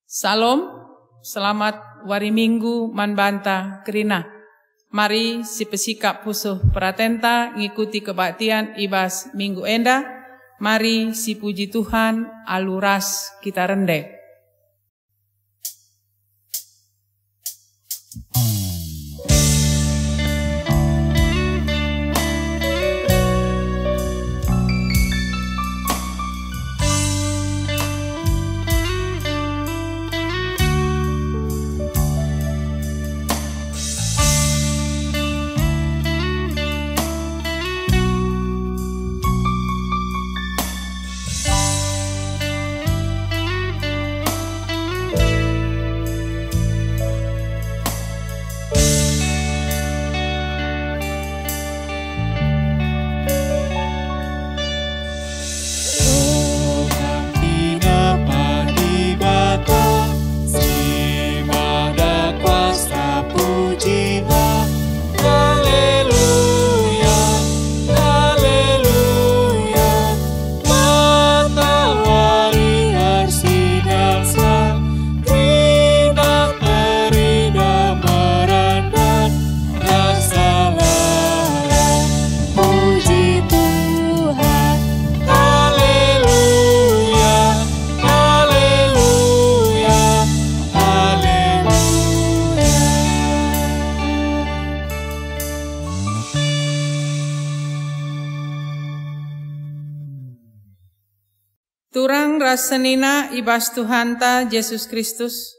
Salam, selamat wari minggu manbanta kerina. Mari si pesikap pusuh pratenta ngikuti kebaktian ibas minggu enda. Mari si puji Tuhan aluras kita rendek. Turang rasenina ibas Tuhanta Yesus Kristus.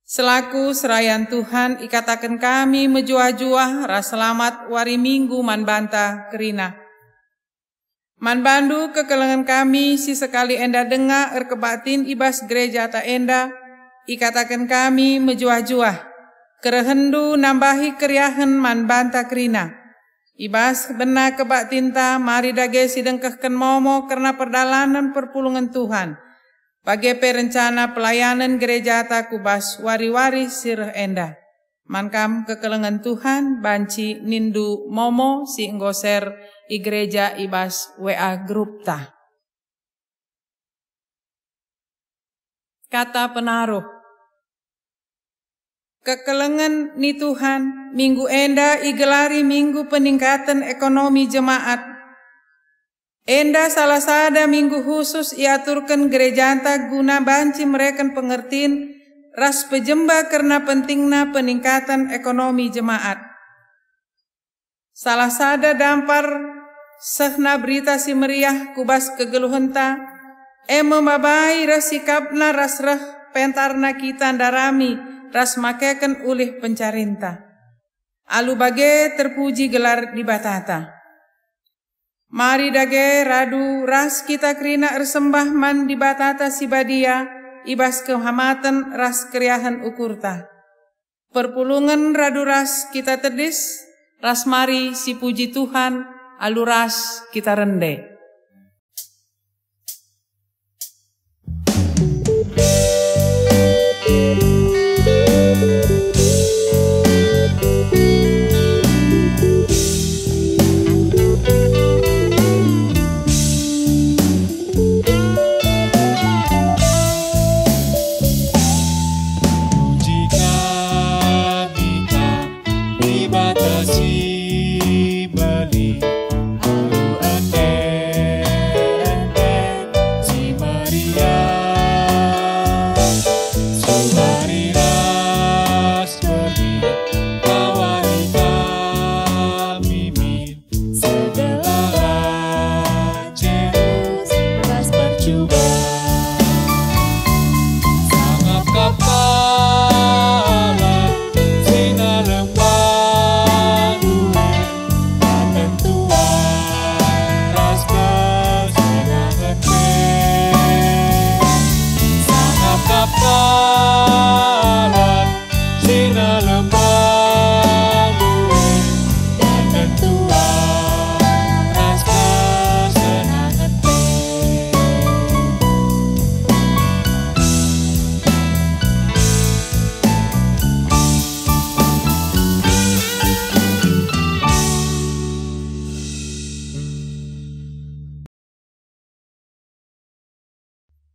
Selaku serayan Tuhan ikatakan kami menjuah-juah raselamat wari minggu manbanta kerina. Manbandu kekelengan kami si sekali enda denga erkebatin ibas gereja ta enda. Ikatakan kami menjuah-juah. Kerehendu nambahi keriahan manbanta kerina. Ibas benar kebak tinta, mari dage sidengkahkan momo karena perdalanan perpulungan Tuhan. Bagi perencana pelayanan gereja ta kubas wari-wari sirah enda. Mankam kekelengan Tuhan, banci nindu momo si nggoser i gereja ibas WA grup ta. Kata penaruh. Kekelengan ni Tuhan, minggu enda igelari minggu peningkatan ekonomi jemaat. Enda salah sada minggu khusus iaturkan gerejanta guna banci mereka pengertiin ras pejemba karena pentingna peningkatan ekonomi jemaat. Salah sada dampar sehna berita si meriah kubas kegeluhenta, memabai rasikapna rasrah pentarna kita darami, ras makeken ulih pencarinta. Alu bage terpuji gelar di batata. Mari dage radu ras kita kerina ersembah man di batata si badia, ibas kehamatan ras keriahan ukurta. Perpulungan radu ras kita tedis, ras mari si puji Tuhan, alu ras kita rende.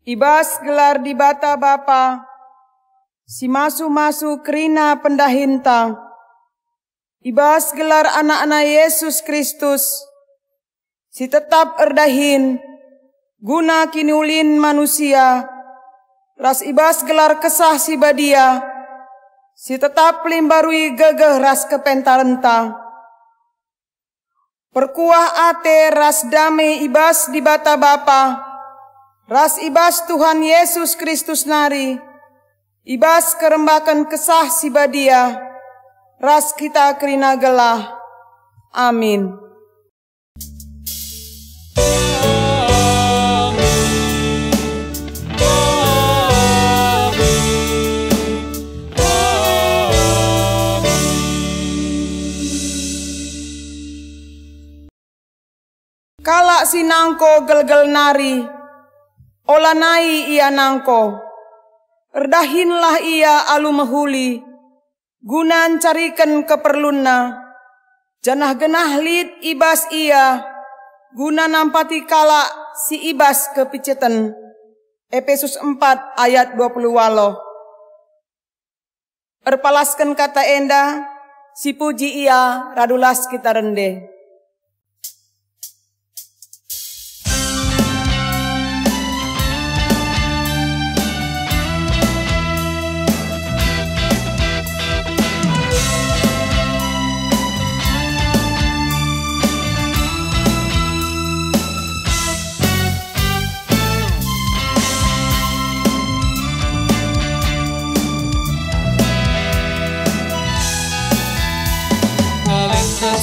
Ibas gelar di bata Bapa, si masu-masu kerina pendahinta, ibas gelar anak-anak Yesus Kristus, si tetap erdahin, guna kinulin manusia, ras ibas gelar kesah si badia, si tetap limbarui gegeh ras kepentarenta. Perkuah ate ras damai ibas di bata Bapa, ras ibas Tuhan Yesus Kristus nari, ibas kerembakan kesah si badia, ras kita kerina gelah. Amin. Kalak si nangko gel-gel nari, olanai ia nangko, erdahinlah ia alu mehuli, gunan carikan keperlunna, janah genah lid ibas ia, guna nampati kalak si ibas kepiceten. Efesus 4 ayat 20 walo. Erpalaskan kata enda, si puji ia radulas kita rende.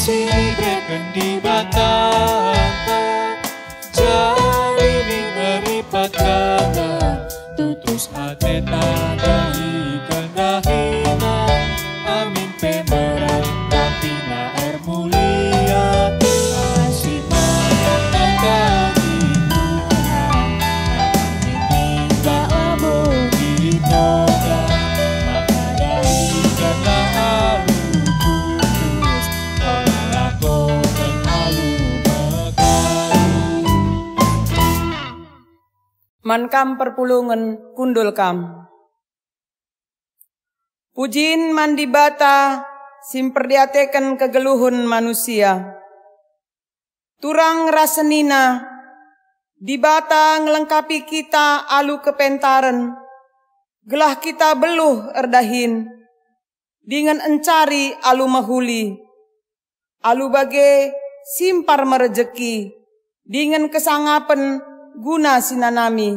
Sibreken di batata, jadi meripat kata, tutus atena dahi kendahina, amin pemerang kapina ermulia, asih mana kami Tuhan, amin tingga abo di toga, maka dahi kenlah mankam perpulungan kundul kam. Pujin mandi bata simperdiateken kegeluhun manusia. Turang rasenina di bata ngelengkapi kita alu kepentaren. Gelah kita beluh erdahin. Dengan encari alu mahuli. Alu bage simpar merejeki. Dengan kesangapen guna sinanami,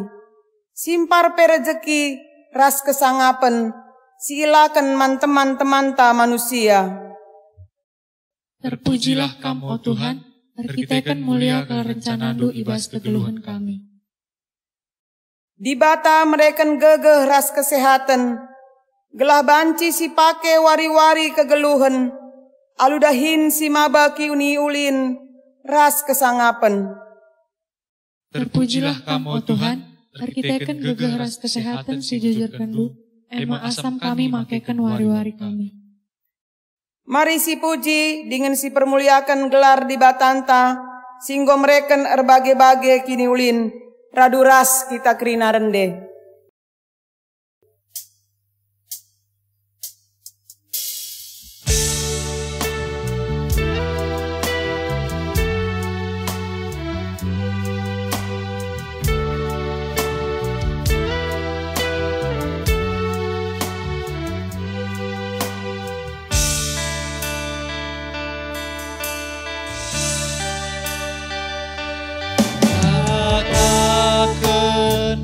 simpar perejeki ras kesangapen, silakan man-teman-teman ta manusia. Terpujilah Kamu, oh Tuhan, terkitakan mulia ke rencanandu ibas kegeluhan kami. Di bata mereka gegeh ras kesehatan, gelah banci si pake wari-wari kegeluhan, aludahin si mabaki uni ulin ras kesangapen. Terpujilah Kamu, oh Tuhan, terkitakan gegeh ras kesehatan sejujur kendu, ema asam kami makaikan wari-wari kami. Mari si puji dengan si permuliakan gelar di batanta, singgo mereken erbage-bage kini ulin, radu ras kita kerina rende. Katakan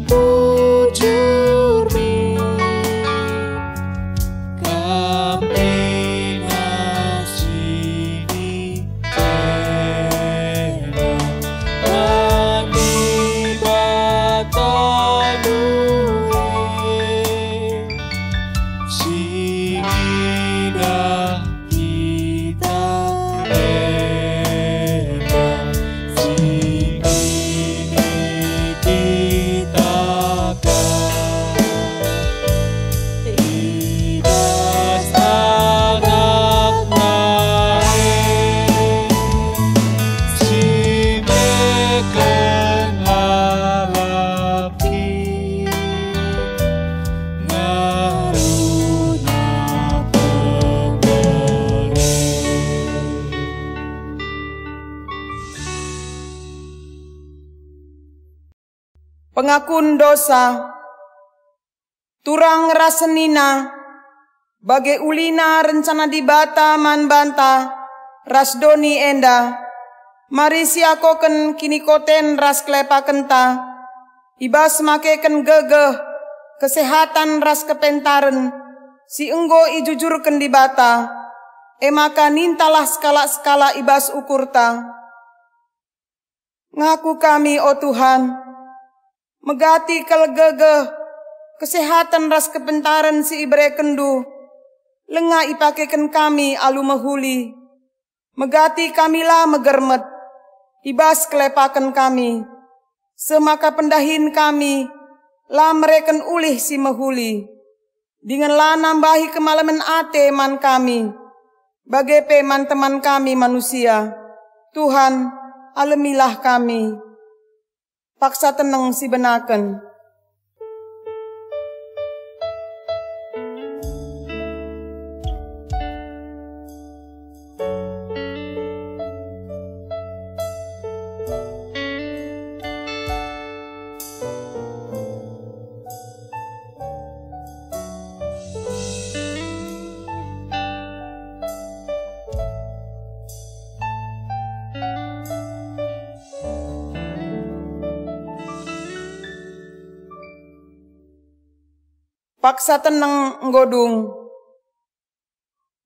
Pengakun dosa, turang rasenina, bage ulina rencana dibata man banta, rasdoni enda, mari siakoken kini koten ras klepakenta, ibas makeken gegeh, kesehatan ras kepentaren, si enggo ijujurken dibata, maka nintalah skala-skala ibas ukurta. Ngaku kami, o Tuhan, megati kelgegeh, kesehatan ras kepentaran si ibre kendu, lenga ipakeken kami alu mehuli, megati kamilah megermet, ibas kelepaken kami, semaka pendahin kami, la mereken ulih si mehuli, dengan la nambahi kemalaman ate man kami, bagai peman teman kami manusia, Tuhan alemilah kami. Paksa tenang si benaken. Paksa tenang nggodung.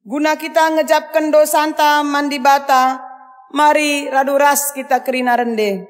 Guna kita ngejapkan dosanta mandi bata, mari raduras kita kerina rende.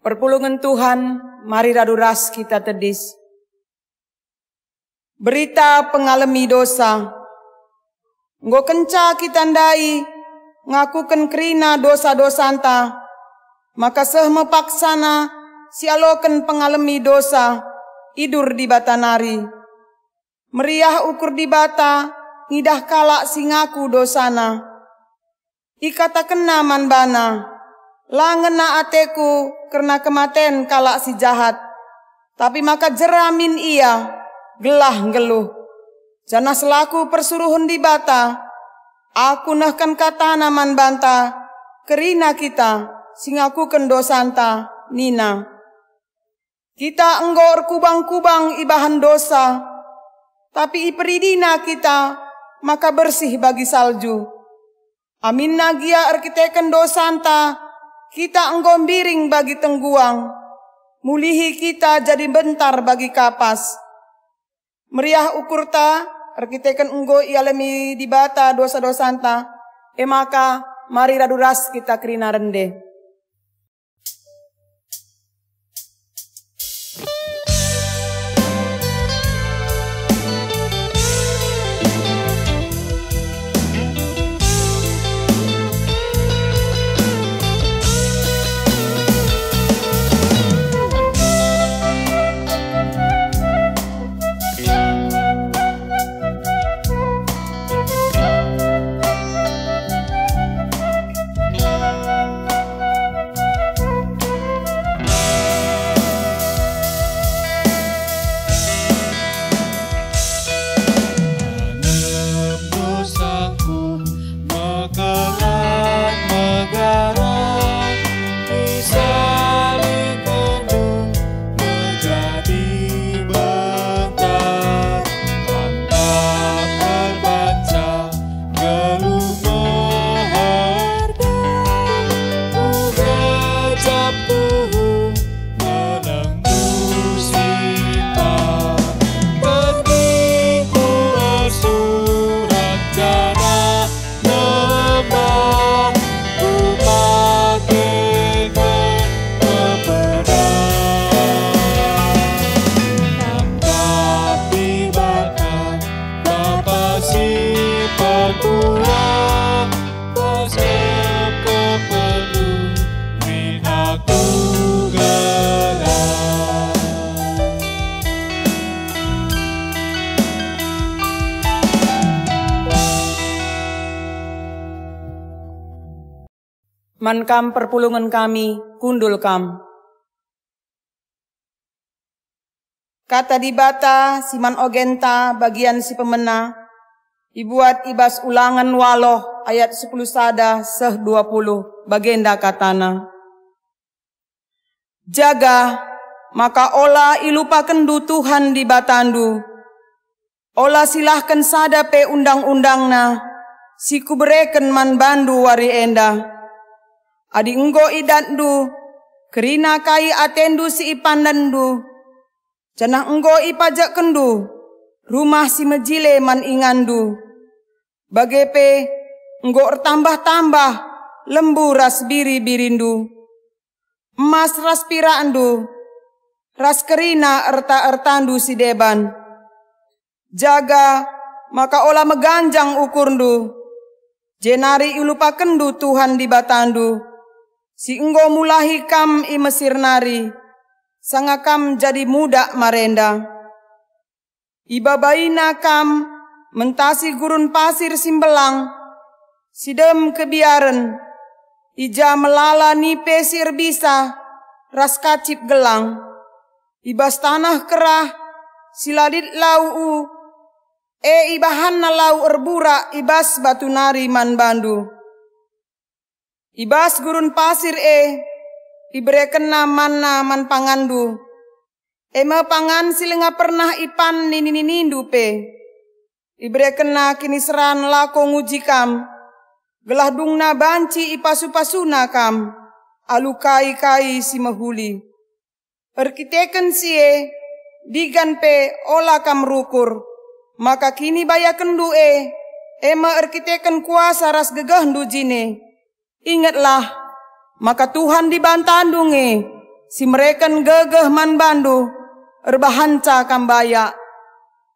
Perpulungan Tuhan, mari raduras kita tedis. Berita pengalami dosa. Nggo kenca kita ndai, ngakuken kerina dosa-dosanta, maka seh mepaksana sialoken pengalami dosa, idur di bata nari. Meriah ukur di bata, ngidah kalak si ngaku dosana. Ikata kena man bana, la ngena ateku karena kematen kalak si jahat. Tapi maka jeramin ia, gelah geluh. Jana selaku persuruhun di bata, aku nahkan kata naman banta, kerina kita, singaku kendosanta, nina. Kita enggor kubang-kubang ibahan dosa, tapi iperidina kita, maka bersih bagi salju. Amin nagia arkiteken dosanta, kita enggombiring bagi tengguang, mulihi kita jadi bentar bagi kapas. Meriah ukurta, arkiteken enggo ialemi di bata dosa-dosanta, maka mari raduras kita kerina rende. Man kam perpulungan kami, kundul kam. Kata di bata, siman ogenta, bagian si pemena, ibuat ibas ulangan waloh, ayat 10 sada, seh 20, bagenda katana. Jaga, maka ola ilupakendu Tuhan di batandu. Ola silahkan sada pe undang-undangna, si kubereken man bandu wari enda. Adi enggo idatdu, kerina kai atendu si ipandandu. Janah enggo ipajak kendu, rumah si mejile man ingandu. Bagepe enggo ertambah-tambah, lembu ras biri-birindu. Emas ras piraandu, ras kerina erta-ertandu si deban. Jaga, maka olah meganjang ukurndu. Jenari ilupakendu Tuhan di batandu. Si enggo mulahi kam i Mesir nari. Sangakam jadi muda marenda. Ibabaina kam mentasi gurun pasir simbelang. Sidem kebiaren. Ija melala nipe sir bisa. Ras kacip gelang. Ibas tanah kerah. Siladit lau ibahanna lau erbura. Ibas batu nari man bandu. Ibas gurun pasir iberekena manna man pangandu. Ema pangan silenga pernah ipan nindu pe. Iberekena kini seran lako ngujikam. Gelah dungna banci ipasu-pasuna kam. Alukai-kai si mahuli. Erkiteken sie digan pe ola kam rukur. Maka kini baya kendu ema erkiteken kuasa ras gegahdu jine. Ingatlah. Maka Tuhan dibantandungi, si mereken gegeh man bandu, erbahanca kambaya.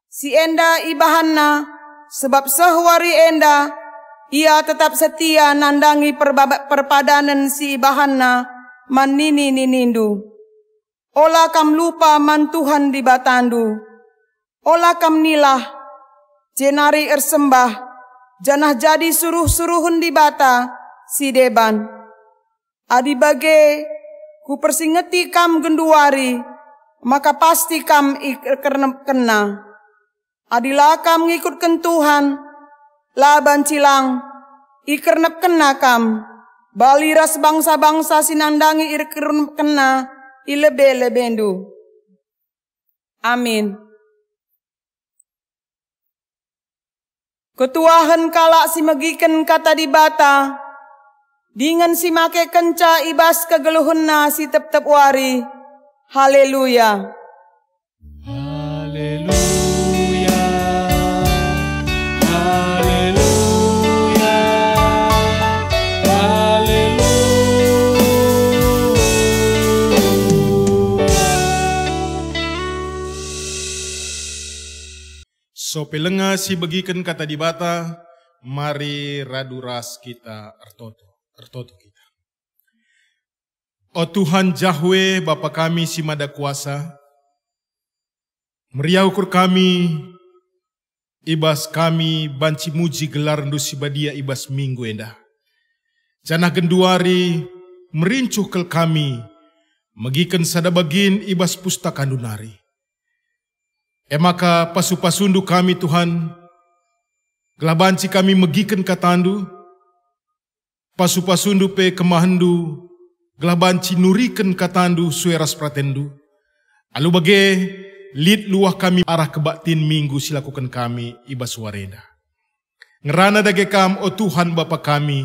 Si enda ibahanna, sebab sehwari enda, ia tetap setia nandangi perpadanan si ibahanna, man ninindu. Ola kam lupa man Tuhan dibatandu. Ola kam nilah, jenari ersembah, janah jadi suruh-suruhun dibata, si deban. Adi bage ku persingeti kam genduari, maka pasti kam kena. Adilah kam ngikutkan Tuhan, laban cilang, ikernep kena kam. Bali ras bangsa-bangsa sinandangi ikernep kena, ilebe-lebendu. Amin. Ketuahan kalak si megiken kata di bata, dengan si make kenca ibas kegeluhunna si tep-tep wari. Haleluya. Haleluya. Haleluya. Haleluya. So pelenga si begiken kata di bata, mari raduras kita ertoto kita. O Tuhan Yahweh Bapa kami si mada kuasa, meriah ukur kami, ibas kami banci muji gelar ndusi badia ibas minggu endah. Janah genduari merincuh kel kami, megiken sadabagin ibas pustaka nunari. Emaka pasu-pasundu kami Tuhan, gelabanci kami megiken katandu, pasu-pasundu pe kemahandu, gelabanci nuriken katandu sueras pratendu. Alu bage lid luah kami arah kebatin minggu silakukan kami ibas warenda. Ngerana dage kam o Tuhan Bapa kami,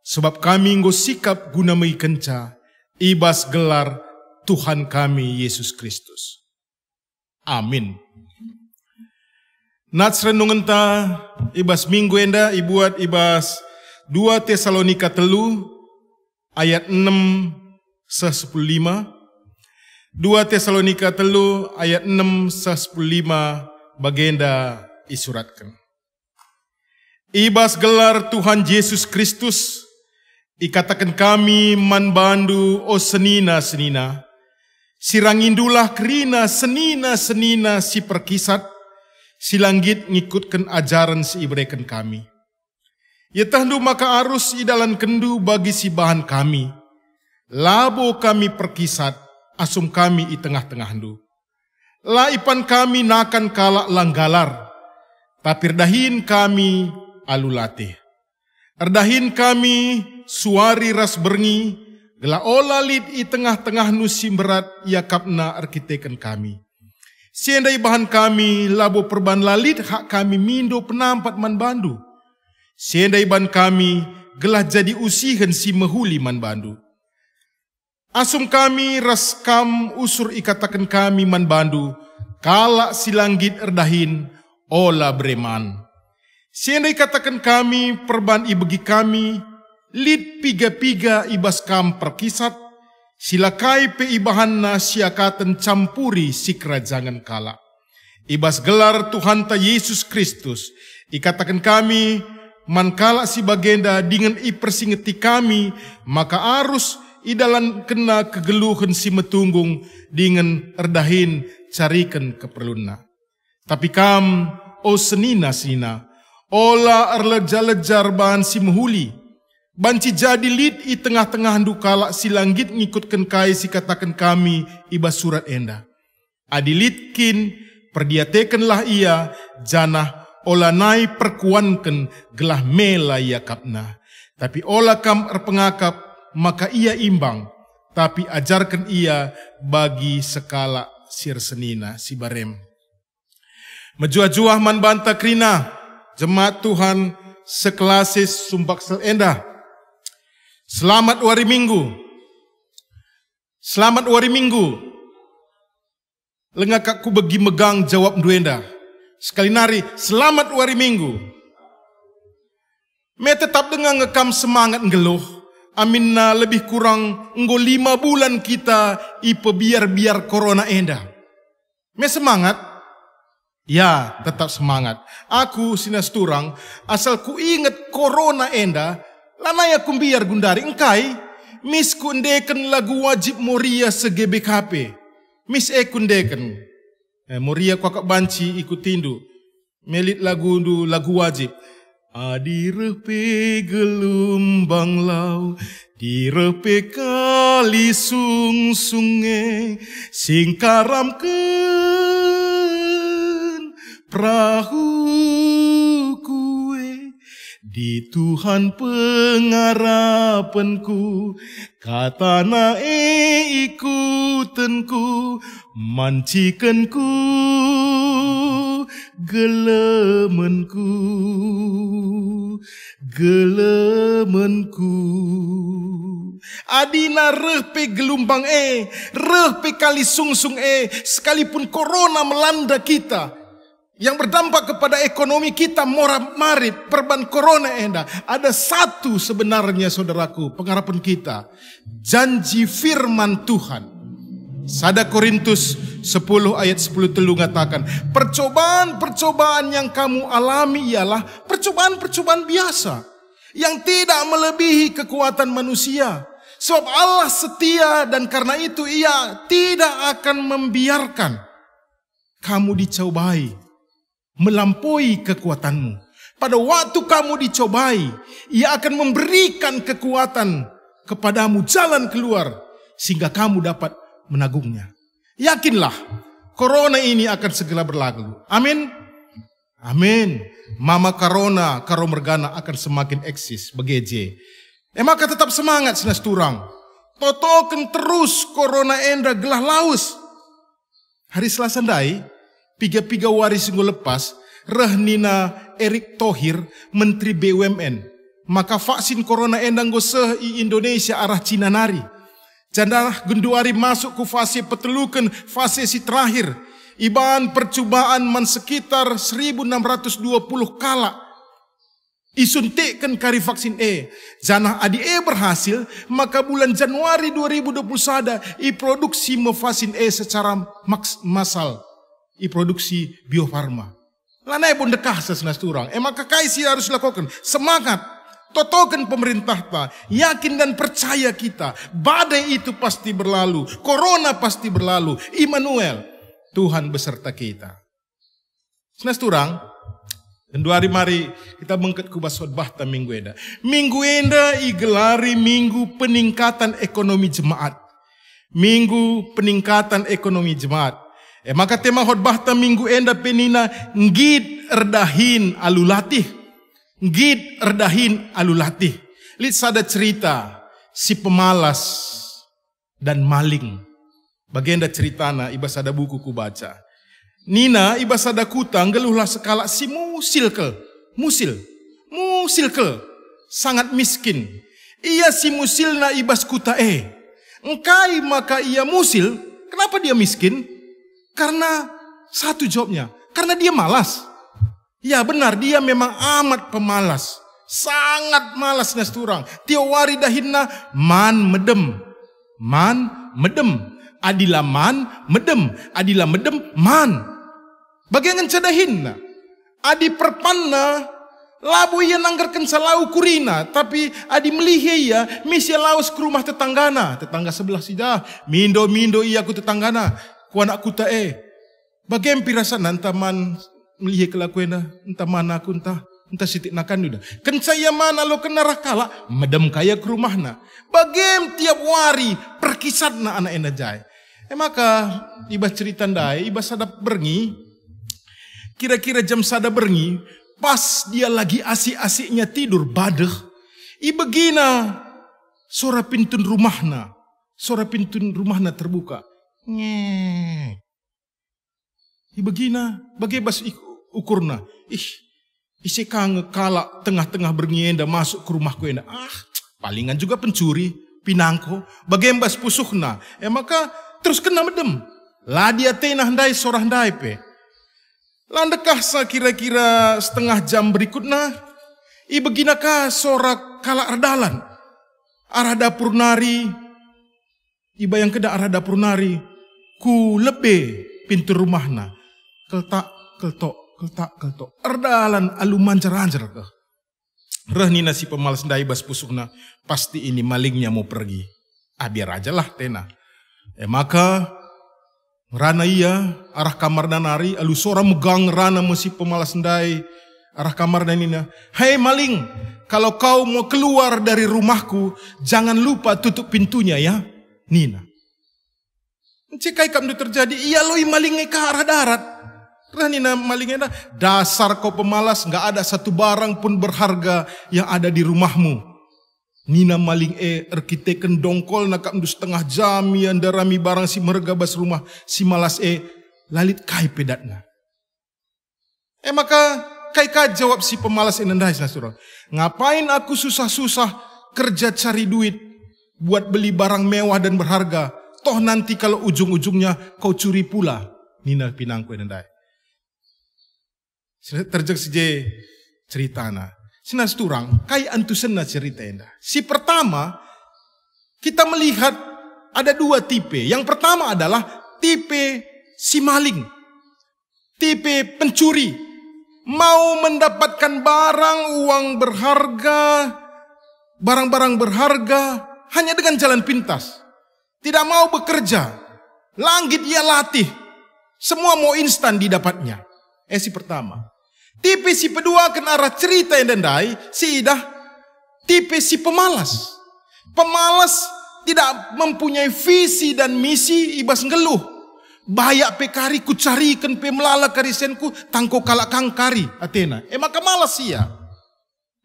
sebab kami nggo sikap guna meikenca ibas gelar Tuhan kami Yesus Kristus. Amin. Nats renungenta ibas minggu enda ibuat ibas 2 Tesalonika 3 ayat 6 se-15. 2 Tesalonika 3 ayat 6 se-15 bagenda isuratkan. Ibas gelar Tuhan Yesus Kristus, ikatakan kami man bandu o senina-senina. Sirangindulah kerina senina-senina si perkisat, si langgit ngikutkan ajaran si ibreken kami. Ya tahndu maka arus idalan kendu bagi si bahan kami. Labo kami perkisat, asum kami i tengah-tengah ndu. La ipan kami nakan kalak langgalar. Tapi erdahin kami alulate. Erdahin kami suari ras berngi. Gela ola lid i tengah-tengah nusim berat ia kapna arkiteken kami. Siendai bahan kami labo perban lalit hak kami mindo penampat man bandu. Siendai bahan kami gelah jadi usihen si mehuli man bandu. Asum kami raskam usur ikatakan kami man bandu. Kalak silanggit erdahin ola breman. Siendai katakan kami perban ibegi kami. Lid piga-piga ibas kam perkisat. Silakai pe ibahanna siakatan campuri si kerajaan kala. Ibas gelar Tuhan ta Yesus Kristus. Ikatakan kami mankala si bagenda dengan ipersingeti kami. Maka arus idalan kena kegeluhan si metunggung. Dengan erdahin carikan keperluna. Tapi kam o senina-sina. Ola erlejar-lejar bahan si mehuli. Banci jadi lid i tengah-tengah dukala si langgit ngikutkan kai si katakan kami ibas surat enda. Adilitkin perdiatekenlah ia janah olanai perkuanken gelah mela ia kapna. Tapi ola kam erpengakap maka ia imbang. Tapi ajarkan ia bagi sekala sirsenina si barem. Mejuah-juah man banta krina jemaat Tuhan sekelasis sumbak sel enda. Selamat wari Minggu. Selamat wari Minggu. Lengak aku bagi megang jawab duenda. Sekali nari, selamat wari Minggu. Me tetap dengan ngekam semangat ngeluh. Aminna lebih kurang nggo 5 bulan kita ipe biar corona enda. Me semangat? Ya, tetap semangat. Aku sinas turang asal ku inget corona enda. Lanaya kumbiar gundari engkai, mis kundeken lagu wajib Moria se-GBKP. Mis kundeken. Moria kakak banci ikut tindu. Melit lagu wajib. Adirepe gelombang lau, direpe kali sunge, singkaramken perahu kue. Di Tuhan pengarapanku, katana ikutanku, mancikanku, gelemenku. Adina reh pe gelombang reh pe kali sungsung sekalipun corona melanda kita. Yang berdampak kepada ekonomi kita morat-marit perban corona enda. Ada satu sebenarnya saudaraku pengharapan kita. Janji firman Tuhan. 1 Korintus 10 ayat 10 telu ngatakan. Percobaan-percobaan yang kamu alami ialah percobaan-percobaan biasa. Yang tidak melebihi kekuatan manusia. Sebab Allah setia dan karena itu ia tidak akan membiarkan kamu dicobai melampaui kekuatanmu. Pada waktu kamu dicobai, ia akan memberikan kekuatan kepadamu jalan keluar sehingga kamu dapat menagungnya. Yakinlah, corona ini akan segera berlalu. Amin. Amin. Mama corona, karo mergana akan semakin eksis begeje. Maka tetap semangat sinas turang. Totoken terus corona enda gelah laus. Hari Selasa ndai piga-piga waris minggu lepas, rehnina Erick Thohir, Menteri BUMN. Maka vaksin corona endang goseh i Indonesia arah Cina nari. Jandah genduari masuk ke fase petelukan, fase si terakhir. Iban percobaan man sekitar 1620 kala. Isuntikkan kari vaksin Janah adi berhasil, maka bulan Januari 2021 iproduksi vaksin secara massal. Produksi Bio Farma. Lanai pun dekah sesenas turang. Maka kaisi harus lakukan. Semangat. Totokan pemerintah ta. Yakin dan percaya kita. Badai itu pasti berlalu. Corona pasti berlalu. Immanuel. Tuhan beserta kita. Senas turang. Kenduari mari kita mengket kubas khotbah ta minggu enda. Minggu enda igelari minggu peningkatan ekonomi jemaat. Minggu peningkatan ekonomi jemaat. Maka tema khotbah ta minggu enda penina ngid erdahin alulatih. Ngid erdahin alulatih. Lihat sada cerita si pemalas dan maling. Bagenda ceritana iba sada buku ku baca. Nina iba sada kutang geluhlah sekala si musil kel sangat miskin. Ia si musilna ibas kuta engkai maka ia musil. Kenapa dia miskin? Karena satu jawabnya, karena dia malas. Ya benar, dia memang amat pemalas. Sangat malas nasturang. Tiawari dahinna man medem. Adila man medem man. Bagian cadahinna. Adi perpanna labu ia nanggarkan salau kurina, tapi adi melihe ia misi laus ke rumah tetanggana, tetangga sebelah sida. Mindo ia ku tetanggana, ku anak ku Bagian pirasan entah man melihe kelakuena, entah mana aku entah sitik nakan udah. Kencaya mana lo kena rakala, medem kaya ke rumahna. Bagian tiap wari perkisatna anak enajai. Maka iba cerita ndai, iba sadap berngi. Kira-kira jam sada berngi, pas dia lagi asik-asiknya tidur badeh, ibegina suara pintu rumahna terbuka. Ibegina, bagaibas ukurna. Isi kange kalak tengah-tengah berngienda masuk ke rumahku enda. Palingan juga pencuri, pinangko, bagaibas pusuhna. Maka terus kena medem. Lah dia tenah ndai sorah ndai pe. Landekah sa kira-kira setengah jam berikutnya, ibeginakah sorak kalak ardalan. Arah dapur nari, iba yang keda arah dapur nari, ku lebe pintu rumahna. Keltok. Ardalan alu manjar-anjar ke. Rehnina si pemalas ndai bas pusukna, pasti ini malingnya mau pergi. Biar aja lah tena. Maka rana ia arah kamar nanari alu sora megang rana mesti pemalas ndai arah kamar dan nina. Hei maling, kalau kau mau keluar dari rumahku jangan lupa tutup pintunya ya. Nina. Cekai kamdu terjadi ia loi malingnya ke arah darat. Nina malingnya dasar kau pemalas, nggak ada satu barang pun berharga yang ada di rumahmu. Nina maling erkiteken dongkol nakam du setengah jam yang darami barang si merga bas rumah si malas lalit kai pedatna. Maka kai jawab si pemalas enendai nasurang. Ngapain aku susah-susah kerja cari duit buat beli barang mewah dan berharga. Toh nanti kalau ujung-ujungnya kau curi pula. Nina pinangku enendai. Terjek seje ceritana. Sinas turang, kai antusena cerita enda. Si pertama, kita melihat ada dua tipe. Yang pertama adalah tipe si maling. Tipe pencuri. Mau mendapatkan barang, uang berharga, barang-barang berharga, hanya dengan jalan pintas. Tidak mau bekerja. Langit ia latih. Semua mau instan didapatnya. Si pertama. Tipe si kedua ke arah cerita yang dendai, si idah tipe si pemalas. Pemalas tidak mempunyai visi dan misi, ibas ngeluh. Bayak pekari ku carikan pe melala karisenku tangko kalak kangkari Athena. Maka malas ia.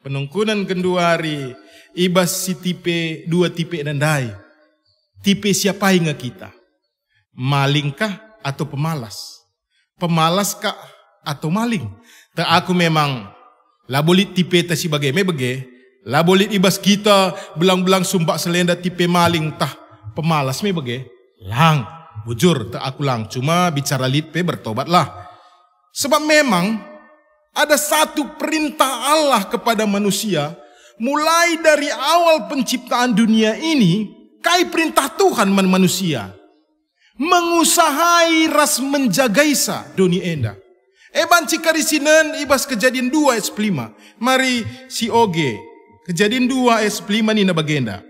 Penungkunan kenduari ibas si tipe dua tipe dendai. Tipe siapa hingga kita? Malingkah atau pemalas? Pemalaskah atau maling? Tak aku memang labolit tipe ta si bage, labolit ibas kita belang-belang sumpah selenda tipe maling tah pemalas me bage. Lang, bujur tak aku lang, cuma bicara lit pe bertobatlah. Sebab memang ada satu perintah Allah kepada manusia, mulai dari awal penciptaan dunia ini, kai perintah Tuhan manusia. Mengusahai ras menjagaisa dunia enda. Eban cikari sinan ibas Kejadian 2 ayat 5. Mari si oge. Kejadian 2 ayat 5 ni na bagenda.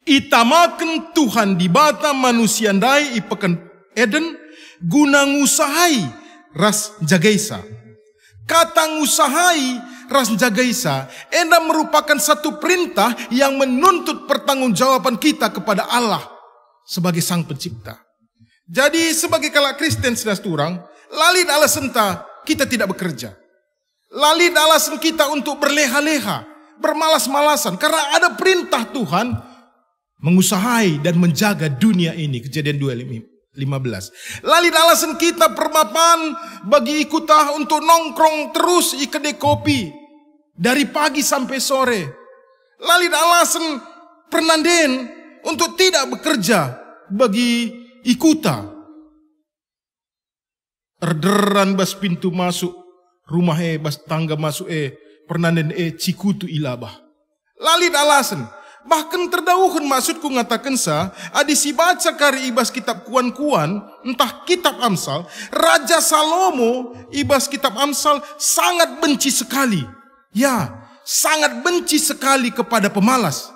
Itamakan Tuhan di bata manusia ndai ipakan Eden guna ngusahai ras jagaisa. Kata ngusahai ras jagaisa enda merupakan satu perintah yang menuntut pertanggungjawaban kita kepada Allah sebagai Sang Pencipta. Jadi sebagai kalak Kristen sedasturang, lalit alasan kita tidak bekerja. Lalit alasan kita untuk berleha-leha, bermalas-malasan, karena ada perintah Tuhan mengusahai dan menjaga dunia ini. Kejadian 2:15. Lalit alasan kita permapan bagi ikutah untuk nongkrong terus di kedai kopi dari pagi sampai sore. Lalit alasan pernanden untuk tidak bekerja bagi ikuta. Erderan bas pintu masuk rumah bas tangga masuk pernanden cikutu ilabah. Lalit alasan. Bahkan terdauhun maksudku ngatakan adi si baca kari ibas kitab kuan-kuan, entah kitab Amsal, Raja Salomo ibas kitab Amsal sangat benci sekali. Ya, sangat benci sekali kepada pemalas.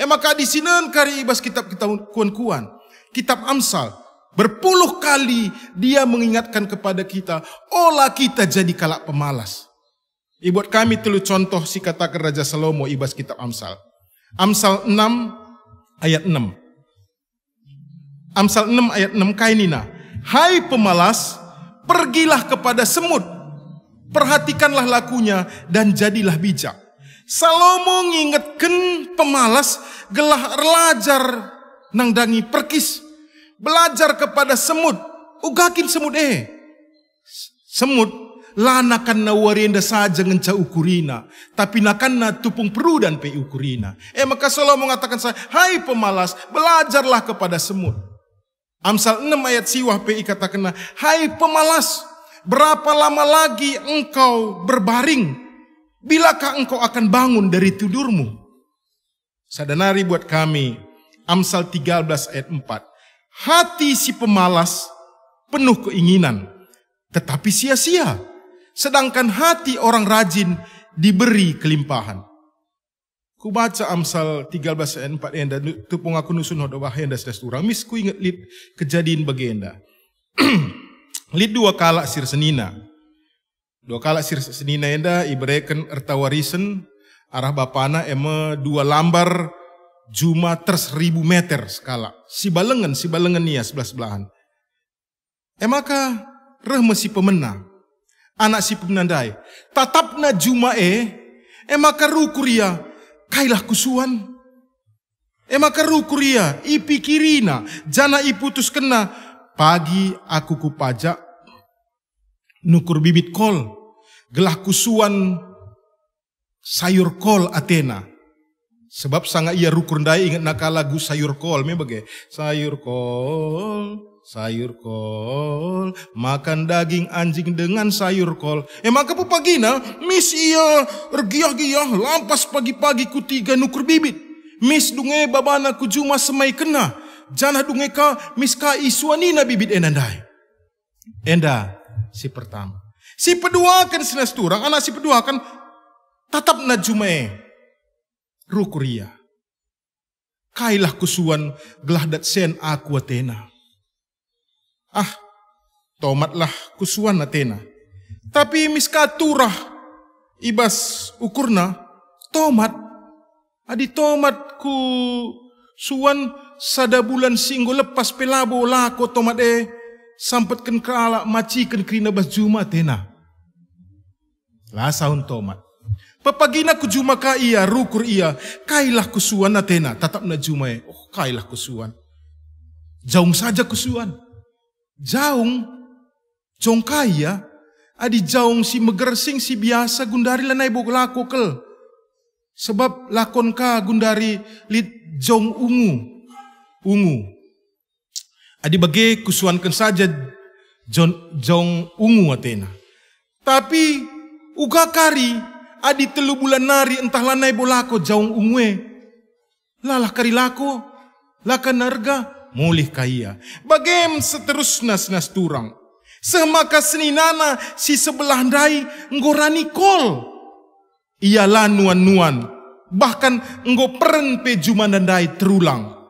Maka di sini kari ibas kitab kuan-kuan, kitab Amsal, berpuluh kali dia mengingatkan kepada kita, olah kita jadi kalak pemalas. Buat kami telu contoh si katakan Raja Salomo ibas kitab Amsal. Amsal 6 ayat 6. Amsal 6 ayat 6 kainina. Hai pemalas, pergilah kepada semut. Perhatikanlah lakunya dan jadilah bijak. Salomo ngingetkan pemalas gelah belajar nang dangi perkis. Belajar kepada semut. Ugakin semut Semut lanakan na warenda saja ngenca ukurina, tapi nakan na tupung peru dan pe ukurina. Maka Salomo mengatakan hai pemalas, belajarlah kepada semut. Amsal 6 ayat siwah pe katakan, hai pemalas, berapa lama lagi engkau berbaring? Bilakah engkau akan bangun dari tidurmu? Sadanari buat kami, Amsal 13 ayat 4. Hati si pemalas penuh keinginan, tetapi sia-sia. Sedangkan hati orang rajin diberi kelimpahan. Ku baca Amsal 13 ayat 4 enda tupung aku nusun hodo bahenda sedasturang. Mis ku ingat lid kejadian bagenda. Lid 2 kalak sir senina. 2 kalak sir senina enda ibereken ertawarisen arah bapana 2 lambar juma ters 1000 meter skala. Si balengan nia sebelah-sebelahan. Maka reh mesi pemenang. Anak si pemenandai. Tatapna juma maka rukuria kailah kusuan. Maka rukuria ipikirina jana iputus kena pagi aku kupajak nukur bibit kol gelah kusuan sayur kol Athena. Sebab sangat ia rukur ndai ingat naka lagu sayur kol bagai sayur kol, makan daging anjing dengan sayur kol. Maka pupagina, mis iya ergiah-giah, lampas pagi-pagi ku 3 nukur bibit. Mis dunge babana ku juma semai kena, jana dunge ka mis ka isuanina bibit enandai. Enda si pertama. Si kedua kan sinasturang, anak si kedua kan tatap na jumae rukuria. Kailah kusuan gelah dat sen aku Athena. Tomatlah kusuan Athena. Tapi miskaturah ibas ukurna tomat. Adi tomat ku suan sada bulan singgo lepas pelabo lako tomat sampetken kala maciken krina bas juma Athena. Lah saun tomat. Papagina ku juma ka iya rukur iya kailah kusuan Athena tatap na juma kailah kusuan. Jaung saja kusuan. Jaung kaya, adi jaung si megersing si biasa gundari lanai bog lako kel. Sebab lakon ka gundari lit jaung ungu. Adi bagi kusuankan saja jaung ungu Athena. Tapi uga kari adi 3 bulan nari entah lanai bog lako jaung ungu lalah kari lako, lakan narga. Mulih kaya. Bagem seterusnya senasturang. Semaka seninana si sebelah ndai ngorani kol. Ialah nuan-nuan. Bahkan nggo peren pe juma ndai terulang.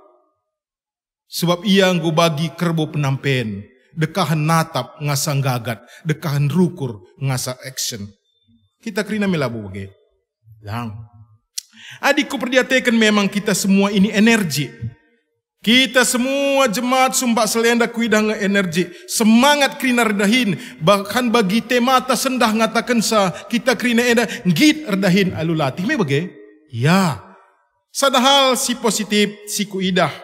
Sebab ia nggo bagi kerbo penampen. Dekahan natap ngasa gagat. Dekahan rukur ngasa action. Kita kerina melabu bagi. Lang. Adikku perdiatekan memang kita semua ini energi. Kita semua jemaat Sumbak Selenda kuidah energi. Semangat kerina redahin. Bahkan bagi temata sendah ngatakan sa kita kerina eda ngit redahin alulati. Me bagi? Ya. Sadahal si positif si kuidah.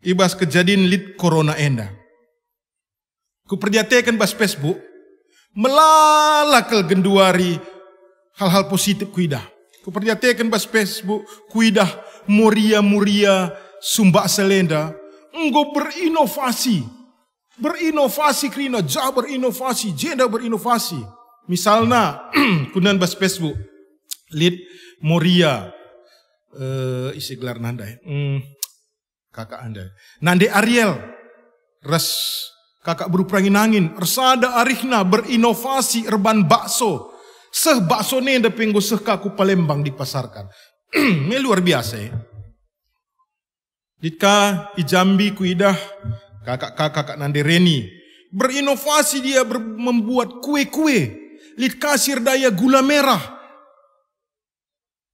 Ibas kejadian lit corona enda. Ku perdiatekan bas Facebook. Melalakal genduari hal-hal positif kuidah. Ku perdiatekan bas Facebook kuidah muria-muria Sumbak Selenda, engkau berinovasi kerina jah berinovasi, jenda berinovasi. Misalnya, kunan bas Facebook, lid Moria, isi gelar nanda, kakak anda, nande Ariel, ras kakak beruprangi nangin, resada arihna berinovasi erban bakso, seh bakso nenda penggo seh kaku Palembang dipasarkan, ini luar biasa ya. Ditka Ijambi kuidah kakak nande Reni berinovasi dia membuat kue-kue litka sirdaya gula merah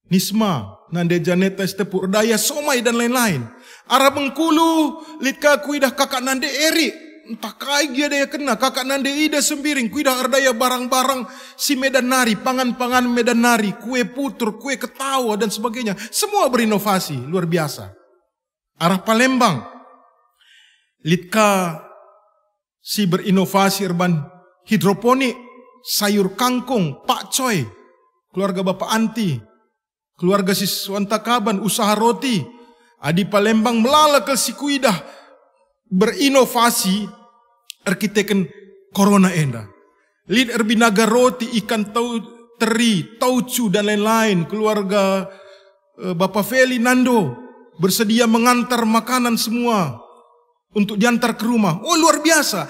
Nisma nande Janeta Estepur daya somai dan lain-lain arah Bengkulu litka kuidah kakak nande Eri entah kai dia daya kena kakak nande Ida Sembiring kuidah ardaya barang-barang si Medan Nari pangan-pangan Medan Nari kue putur kue ketawa dan sebagainya semua berinovasi luar biasa. Arah Palembang, litka si berinovasi erban hidroponik, sayur kangkung, Pak Coy, keluarga Bapak Anti, keluarga si Swantakaban, usaha roti, Adi Palembang melalakal si kuidah berinovasi arkiteken corona enda. Lid erbinaga roti, ikan teri, taucu dan lain-lain, keluarga Bapak Feli Nando. Bersedia mengantar makanan semua untuk diantar ke rumah. Oh luar biasa.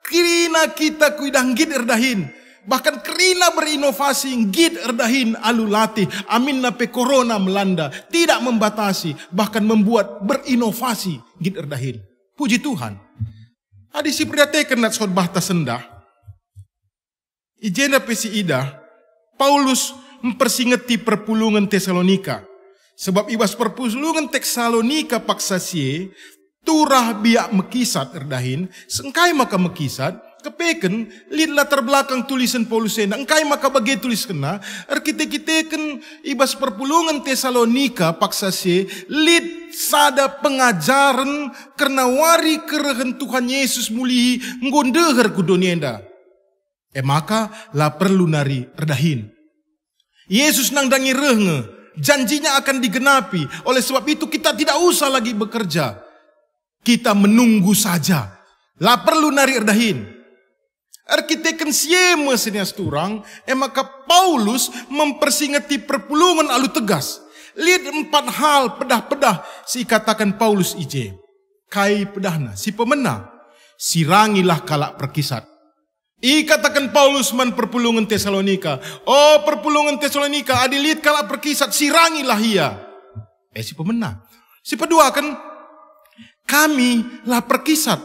Kerina kita kuidah ngit erdahin. Bahkan kerina berinovasi ngit erdahin alulati. Amin nape corona melanda. Tidak membatasi. Bahkan membuat berinovasi ngit erdahin. Puji Tuhan. Adi si perdatekan nat sodbah tasendah. Ijena pesi ida. Paulus mempersingeti perpulungan Tesalonika. Sebab ibas perpulungan Tesalonika paksasie, turah biak mekisat erdahin, sengkai maka mekisat, kepeken, lid latar belakang tulisan Paulus enda, engkai maka bagi tulis kena, arkiteken ibas perpulungan Tesalonika paksasie, lid sada pengajaran karena wari kerehen Tuhan Yesus mulihi, ngondeher kudonienda. Maka la perlu nari erdahin. Yesus nang dangi rehenge, janjinya akan digenapi. Oleh sebab itu kita tidak usah lagi bekerja. Kita menunggu saja. La perlu nari erdahin. Arkiteken sieme senias turang. Maka Paulus mempersingeti perpulungan alu tegas. Lihat 4 hal pedah-pedah si katakan Paulus ije. Kai pedahna si pemenang. Sirangilah kalak perkisat. Katakan Paulus man perpulungan Tesalonika. Oh perpulungan Tesalonika adilit kalak perkisat sirangilah ia. Si pemenang. Si kedua kan kami lah perkisat.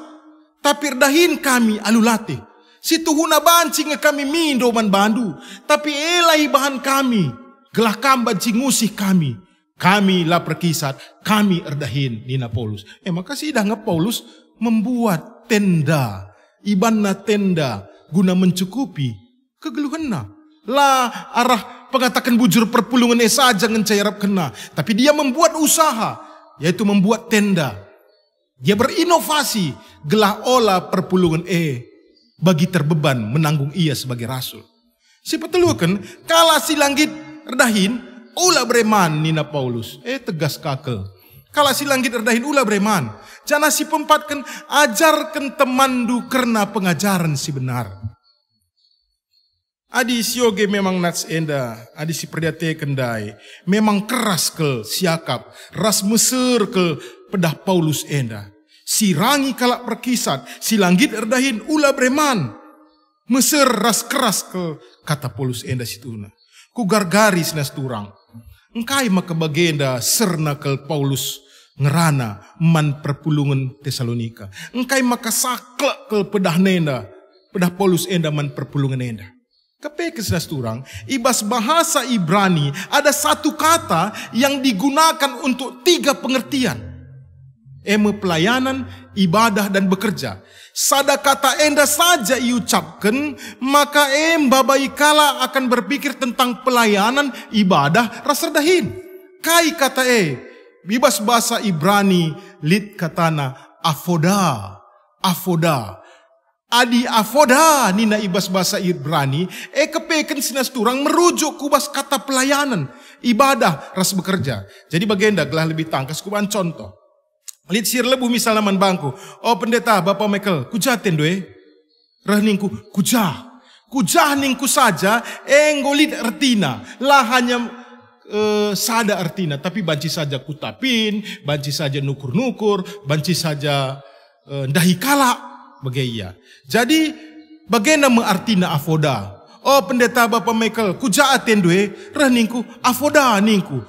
Tapi erdahin kami alulate. Si tuhuna bancing kami mindo man bandu. Tapi elai bahan kami. Gelah kambancing ngusih kami. Kami lah perkisat. Kami erdahin nina Paulus. Maka si idahnya Paulus membuat tenda. Ibanna tenda. Guna mencukupi kegeluhanna. Lah arah pengatakan bujur perpulungan saja ngencayarap kena. Tapi dia membuat usaha. Yaitu membuat tenda. Dia berinovasi. Gelah olah perpulungan bagi terbeban menanggung ia sebagai rasul. Si petelukan. Kala si langit erdahin. Ulah breman nina Paulus. Tegas kakel. Kala si langit erdahin ulah breman. Jana si pempatkan ajarkan temandu karena pengajaran si benar. Adi sioge memang nats enda, adi si perdate kendai, memang keras ke siakap, ras mesir ke pedah Paulus enda. Si rangi kalak perkisat, si langit erdahin ulah breman. Mesir ras keras ke kata Paulus enda situna. Ku gargaris nas turang. Engkai maka bagenda serna ke Paulus ngerana man perpulungan Tesalonika. Engkai maka saklek ke pedah nenda. Pedah Paulus enda man perpulungan enda. Kepeke senaturang, ibas bahasa Ibrani ada satu kata yang digunakan untuk 3 pengertian. Pelayanan, ibadah, dan bekerja. Sada kata enda saja iucapkan, maka babai kala akan berpikir tentang pelayanan, ibadah, rasadahin. Kai kata bibas bahasa Ibrani, lit katana avoda. Adi avoda nina ibas bahasa Ibrani, kepeken sinasturang merujuk kubas kata pelayanan, ibadah, ras bekerja. Jadi bagenda gelah lebih tangkas kuban contoh. Lit sir lebu misalnya man bangku. Oh pendeta Bapak Michael, kujaten doe. Rahningku kujah ningku saja ngolit artina. Lah hanya sada artina, tapi banci saja kutapin, banci saja nukur-nukur, banci saja ndahi kala. Bagaya. Jadi bagaimana mengartina avoda? Oh pendeta Bapak Michael, kujaaten doe, rahningku avoda ningku.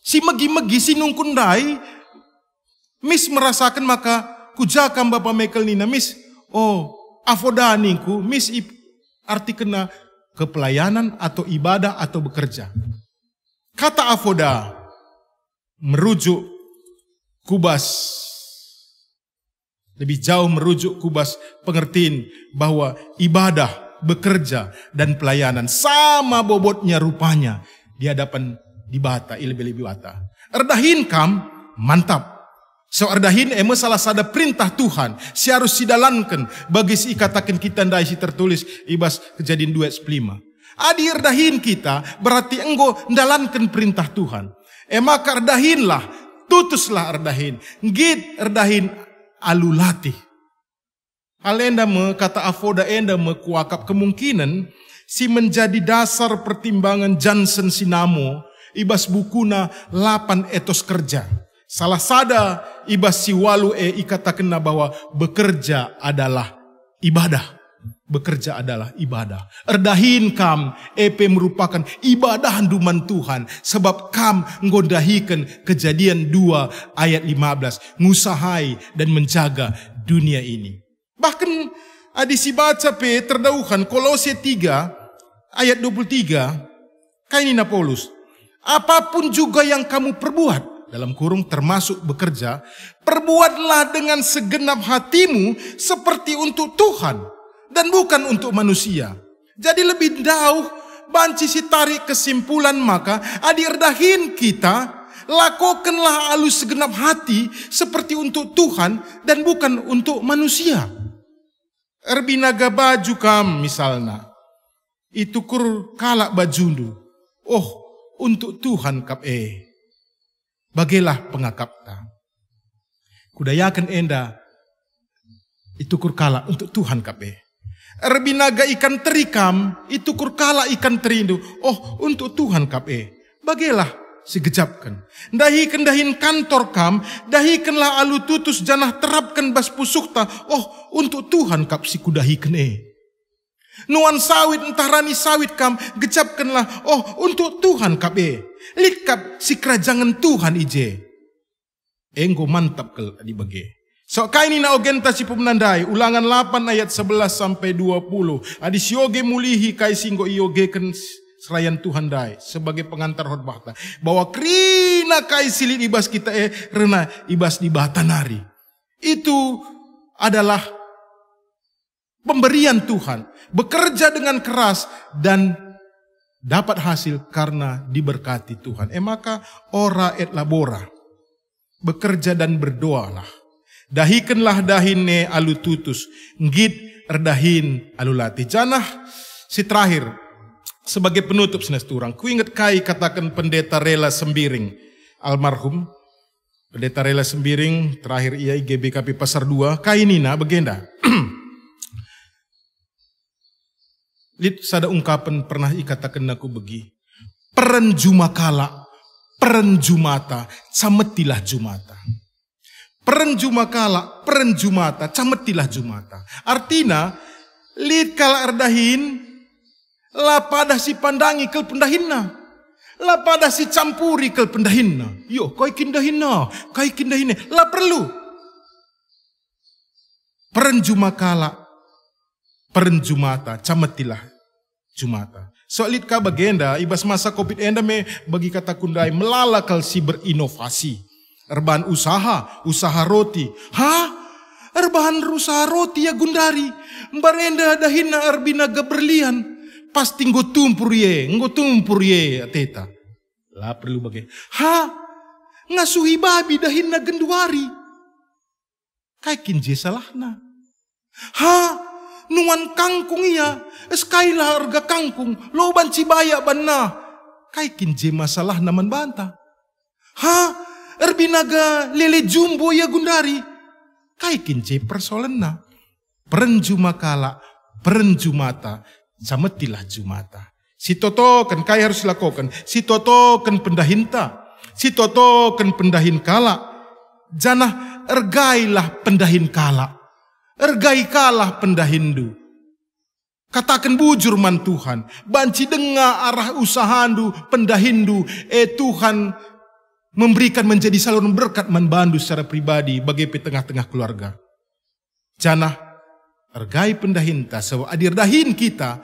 Si megi-megi si nungkundai, mis merasakan maka kujakam Bapak Michael nina mis. Oh avoda ningku, mis arti kena kepelayanan atau ibadah atau bekerja. Kata avoda merujuk kubas. Lebih jauh merujuk kubas pengertian bahwa ibadah, bekerja, dan pelayanan sama bobotnya rupanya di hadapan dibata, lebih bata. Erdahin kam, mantap. So erdahin salah sada perintah Tuhan, si harus sidalankan bagi si ikatakan kita ndai si tertulis ibas Kejadian 2:5. Adi erdahin kita berarti enggo ndalankan perintah Tuhan. Maka erdahinlah, tutuslah erdahin, git erdahin alulati. Hal enda kata avoda enda kuakap kemungkinan si menjadi dasar pertimbangan Johnson Sinamo ibas bukuna 8 etos kerja. Salah sada ibas si walu ikatakan bahwa bekerja adalah ibadah. Bekerja adalah ibadah. Erdahin kam merupakan ibadah duman Tuhan. Sebab kam ngondahikan Kejadian 2 ayat 15. Ngusahai dan menjaga dunia ini. Bahkan adisi baca terdauhan Kolose 3 ayat 23. Kainina Paulus. Apapun juga yang kamu perbuat, dalam kurung termasuk bekerja, perbuatlah dengan segenap hatimu seperti untuk Tuhan. Dan bukan untuk manusia. Jadi lebih jauh banci si tarik kesimpulan maka adi erdahin kita lakukanlah alus segenap hati seperti untuk Tuhan dan bukan untuk manusia. Erbinaga baju kam misalnya. Itu kur kalak bajundu. Oh untuk Tuhan kap Bagilah pengakapta. Kudayakan enda. Itu kur kalak untuk Tuhan kap Erbinaga ikan terikam, itu kurkala ikan terindu. Oh, untuk Tuhan kap Bagilah sigejapkan. Dahin kantor kam, dahikanlah alu tutus janah terapkan bas pusukta. Oh, untuk Tuhan kap si kudahikan Nuan sawit entarani sawit kam, gejapkanlah. Oh, untuk Tuhan kap Litkap si kerajangan Tuhan ije. Enggo mantap kel adi bagi. So kaini na ogenta si pemenandai Ulangan 8 ayat 11 sampai 20. Adi sioge mulihi kai singgo iogeken selayan Tuhan dai sebagai pengantar khotbah bahwa krina kai silit ibas kita rena ibas di batanari. Itu adalah pemberian Tuhan, bekerja dengan keras dan dapat hasil karena diberkati Tuhan. Maka ora et labora, bekerja dan berdoalah. Dahikanlah dahine alu tutus, ngid erdahin alu latih. Janah si terakhir sebagai penutup sinasturang. Ku ingat kai katakan pendeta Rela Sembiring almarhum. Pendeta Rela Sembiring terakhir ia GBKP Pasar 2. Kai nina begenda. Lid sada ungkapan pernah ikatakan aku begi. Peren jumakala, peren jumata, cametilah jumata. Peren jumakala, peren jumata, cametilah jumata. Artinya, lid kala erdahin, la pada si pandangi kel pendahinna. La pada si campuri kel pendahinna. Yo, kai kindahinna, kai kindahinna. La perlu. Peren jumakala, peren jumata, cametilah Jumata. Soalit ka bagenda, ibas masa COVID enda me bagi kata kundai melalakal si berinovasi. Erbahan usaha roti. Erbahan usaha roti ya gundari. Barenda dahina erbina geberlian. Pasti nggo tumpur ye teta. Lah perlu bagai. Ngasuhi babi dahina genduari. Kai kinje salahna. Nuan kangkung iya. Eskailah harga kangkung. Loban cibaya banna. Kai kinje masalah naman banta. Erbinaga lele jumbo ya gundari. Kai kinje persoalanna. Perenjumata. Sametilah jumata. Si toto kan kai harus lakukan. Si toto kan pendahinta. Si toto kan pendahin kala. Janah ergailah pendahin kala. Ergai kalah pendahindu. Katakan bujur man Tuhan. Banci dengar arah usahandu, pendahindu. Tuhan memberikan menjadi saluran berkat membantu secara pribadi bagi tengah-tengah keluarga. Janah ergai pendahinta sebab adir dahin kita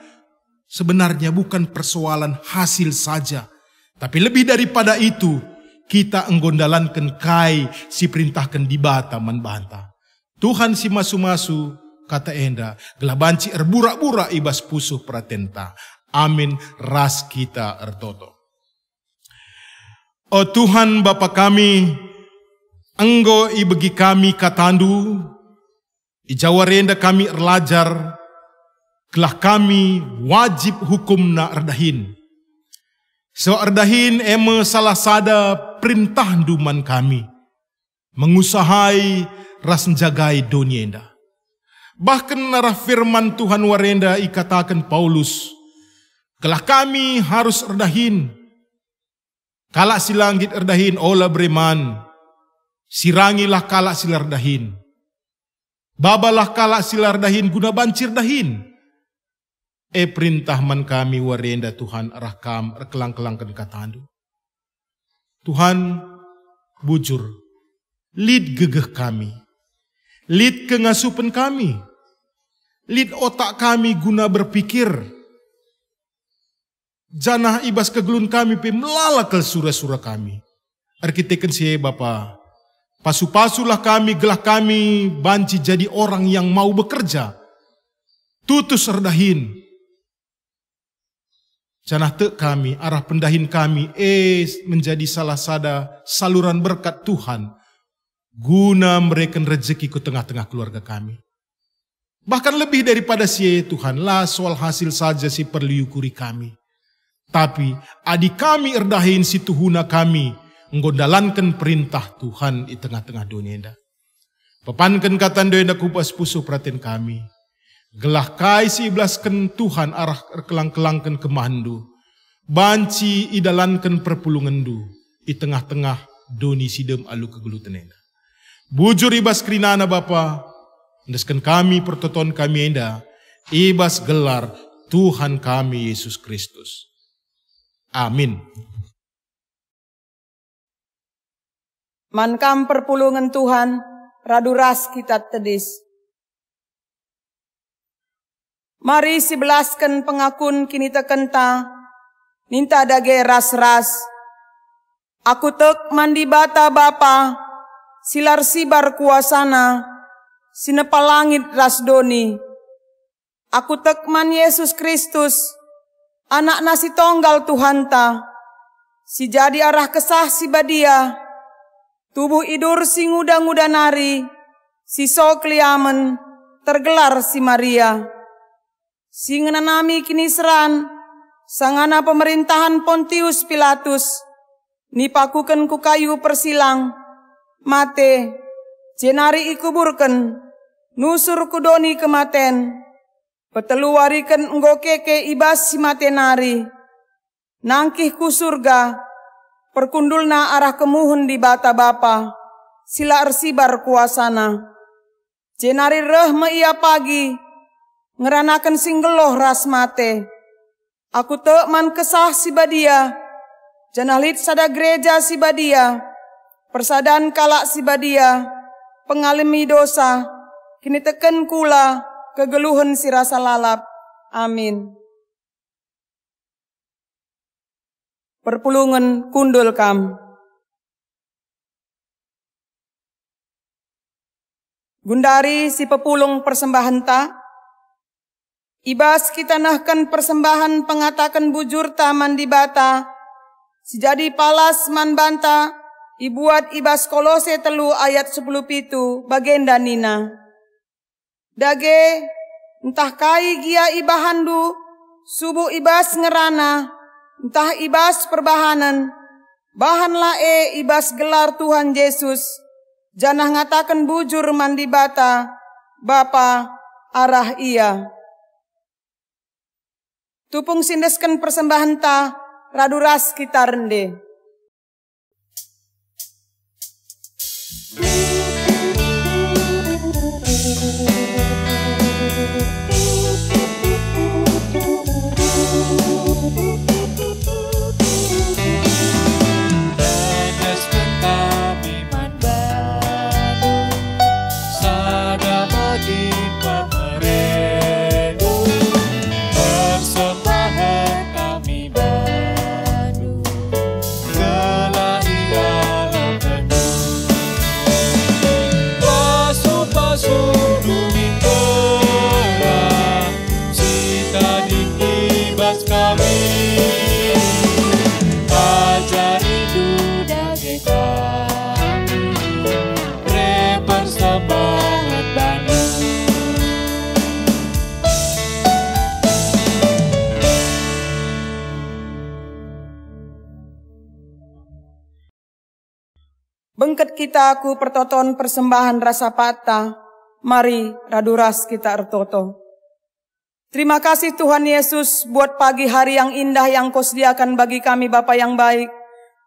sebenarnya bukan persoalan hasil saja. Tapi lebih daripada itu, kita enggondalankan kai si perintahkan dibata membanta. Tuhan si masu-masu kata enda gelabanci erbura-bura ibas pusuh pratenta. Amin ras kita ertoto. Oh Tuhan Bapa kami, Enggo ibegi kami katandu, ijawarenda kami erlajar, kelah kami wajib hukumna erdahin. So erdahin eme salah sada perintah duman kami, mengusahai ras menjagai donienda. Bahkan narah firman Tuhan warenda ikatakan Paulus, kelah kami harus erdahin. Kalak si langit erdahin olah bereman, sirangilah kalak silar dahin. Babalah kalak silar dahin guna bancir dahin. Perintah man kami warenda Tuhan arah kam erkelang-kelangkan katandu. Tuhan bujur, lid gegeh kami, lid kengasupan kami, lid otak kami guna berpikir. Janah ibas kegelun kami pe melalakal surah-surah kami. Arkiteken si Bapa, pasu-pasulah kami, gelah kami banci jadi orang yang mau bekerja. Tutus erdahin. Janah tek kami, arah pendahin kami, menjadi salah sada saluran berkat Tuhan. Guna mereken rezeki ke tengah-tengah keluarga kami. Bahkan lebih daripada si Tuhan, lah soal hasil saja si perliukuri kami. Tapi adik kami erdahin si Tuhuna kami nggondalankan perintah Tuhan di tengah-tengah dunia. Pepankan katan doenda kupas pusuh perhatian kami. Gelah kai si iblaskan Tuhan arah kelang-kelangkan kemandu. Banci idalankan perpulungandu di tengah-tengah doni sidem alu kegelutenenda. Bujur ibas kerinana Bapa, ndeskan kami pertoton kami enda, ibas gelar Tuhan kami Yesus Kristus. Amin. Mankam perpulungan Tuhan, raduras kita tedis. Mari sibelaskan pengakun kini tekenta, minta dage ras-ras. Aku tek mandi bata Bapa, silar sibar kuasana, sinepa langit rasdoni. Aku tek man Yesus Kristus, anak nasi tonggal Tuhan ta, si jadi arah kesah si badia, tubuh idur si nguda-nguda nari, si sokliamen tergelar si Maria. Si ngenanami kini seran, sangana pemerintahan Pontius Pilatus, nipakuken ku kayu persilang, mate, jenari ikuburken, nusur kudoni kematen, peteluwariken enggo keke ibas si matenari, nangkih ku surga, perkundulna arah kemuhun di bata Bapa, sila ersibar kuasana. Jenari reh meia pagi, ngeranakan singgeloh ras mate. Aku tek man kesah si badia, janalit sada gereja si badia, persadan kalak si badia, pengalami dosa, kini teken kula, kegeluhan si rasa lalap. Amin. perpulungan kundul kam. Gundari si pepulung persembahan ta, ibas kita nahkan persembahan pengatakan bujur taman di bata, si jadi palas man banta, ibuat ibas Kolose 3 ayat 10 pitu bagenda nina. Dage entah kai gia ibahandu, subuh ibas ngerana, entah ibas perbahanan, bahan lae ibas gelar Tuhan Yesus, janah ngatakan bujur mandi bata, Bapa arah ia. Tupung sindeskan persembahan ta, raduras kita rende. Bengket kita ku pertoton persembahan rasa patah, mari raduras kita ertoto. Terima kasih Tuhan Yesus buat pagi hari yang indah yang Kau sediakan bagi kami Bapa yang baik.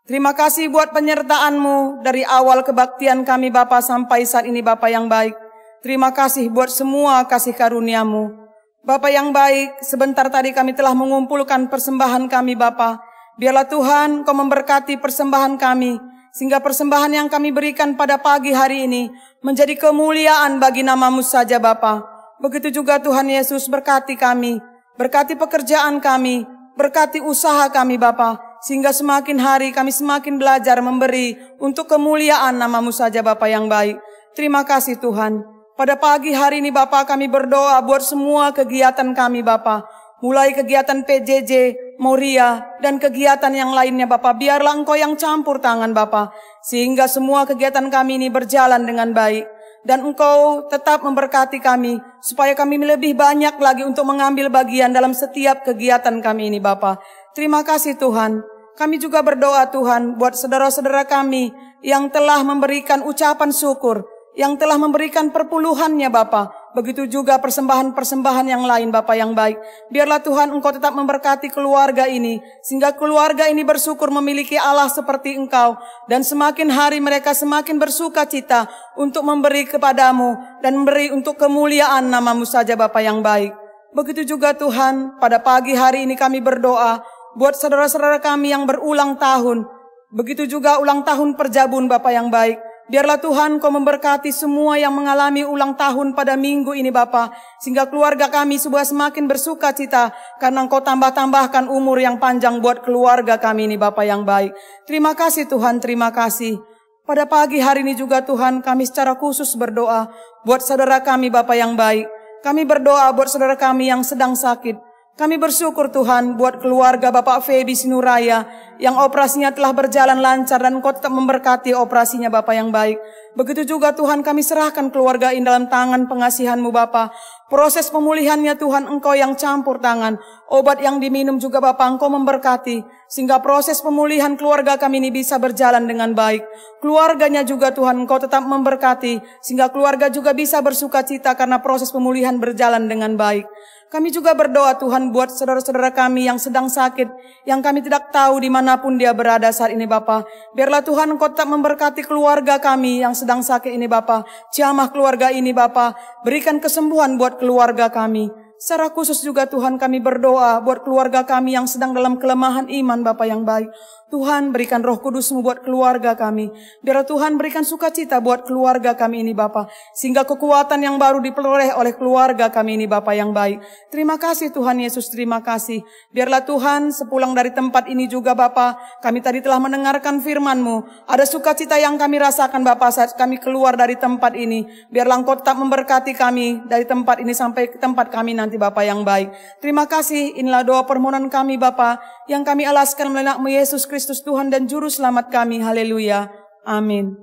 Terima kasih buat penyertaan-Mu dari awal kebaktian kami Bapa sampai saat ini Bapa yang baik. Terima kasih buat semua kasih karunia-Mu. Bapa yang baik, sebentar tadi kami telah mengumpulkan persembahan kami Bapa. Biarlah Tuhan Kau memberkati persembahan kami, sehingga persembahan yang kami berikan pada pagi hari ini menjadi kemuliaan bagi nama-Mu saja Bapa. Begitu juga Tuhan Yesus berkati kami, berkati pekerjaan kami, berkati usaha kami Bapa, sehingga semakin hari kami semakin belajar memberi untuk kemuliaan nama-Mu saja Bapa yang baik. Terima kasih Tuhan. Pada pagi hari ini Bapa kami berdoa buat semua kegiatan kami Bapa, mulai kegiatan PJJ, Moria, dan kegiatan yang lainnya Bapa. Biarlah Engkau yang campur tangan Bapa, sehingga semua kegiatan kami ini berjalan dengan baik. Dan Engkau tetap memberkati kami, supaya kami lebih banyak lagi untuk mengambil bagian dalam setiap kegiatan kami ini Bapa. Terima kasih Tuhan. Kami juga berdoa Tuhan buat saudara-saudara kami yang telah memberikan ucapan syukur, yang telah memberikan perpuluhannya Bapa. Begitu juga persembahan-persembahan yang lain Bapa yang baik. Biarlah Tuhan Engkau tetap memberkati keluarga ini, sehingga keluarga ini bersyukur memiliki Allah seperti Engkau. Dan semakin hari mereka semakin bersuka cita untuk memberi kepadamu dan memberi untuk kemuliaan nama-Mu saja Bapa yang baik. Begitu juga Tuhan, pada pagi hari ini kami berdoa buat saudara-saudara kami yang berulang tahun. Begitu juga ulang tahun Perjabun Bapa yang baik. Biarlah Tuhan Kau memberkati semua yang mengalami ulang tahun pada minggu ini Bapa, sehingga keluarga kami semakin bersuka cita karena Engkau tambah-tambahkan umur yang panjang buat keluarga kami ini Bapa yang baik. Terima kasih Tuhan, terima kasih. Pada pagi hari ini juga Tuhan kami secara khusus berdoa buat saudara kami Bapa yang baik. Kami berdoa buat saudara kami yang sedang sakit. Kami bersyukur Tuhan buat keluarga Bapak Feby Sinuraya yang operasinya telah berjalan lancar dan Engkau tetap memberkati operasinya Bapak yang baik. Begitu juga Tuhan kami serahkan keluarga ini dalam tangan pengasihan-Mu Bapa. Proses pemulihannya Tuhan Engkau yang campur tangan. Obat yang diminum juga Bapa Engkau memberkati, sehingga proses pemulihan keluarga kami ini bisa berjalan dengan baik. Keluarganya juga Tuhan Engkau tetap memberkati, sehingga keluarga juga bisa bersuka cita karena proses pemulihan berjalan dengan baik. Kami juga berdoa Tuhan buat saudara-saudara kami yang sedang sakit, yang kami tidak tahu dimanapun dia berada saat ini Bapa. Biarlah Tuhan Engkau tetap memberkati keluarga kami yang sedang sakit ini Bapa. Jamah keluarga ini Bapa, berikan kesembuhan buat keluarga kami. Secara khusus juga Tuhan kami berdoa buat keluarga kami yang sedang dalam kelemahan iman Bapa yang baik. Tuhan berikan Roh Kudus-Mu buat keluarga kami. Biar Tuhan berikan sukacita buat keluarga kami ini Bapa. Sehingga kekuatan yang baru diperoleh oleh keluarga kami ini Bapa yang baik. Terima kasih Tuhan Yesus, terima kasih. Biarlah Tuhan sepulang dari tempat ini juga Bapa, kami tadi telah mendengarkan firman-Mu. Ada sukacita yang kami rasakan Bapa saat kami keluar dari tempat ini. Biarlah Engkau tetap memberkati kami dari tempat ini sampai ke tempat kami nanti Bapa yang baik. Terima kasih, inilah doa permohonan kami Bapa yang kami alaskan melalui nama Yesus Kristus Tuhan dan Juru Selamat kami. Haleluya. Amin.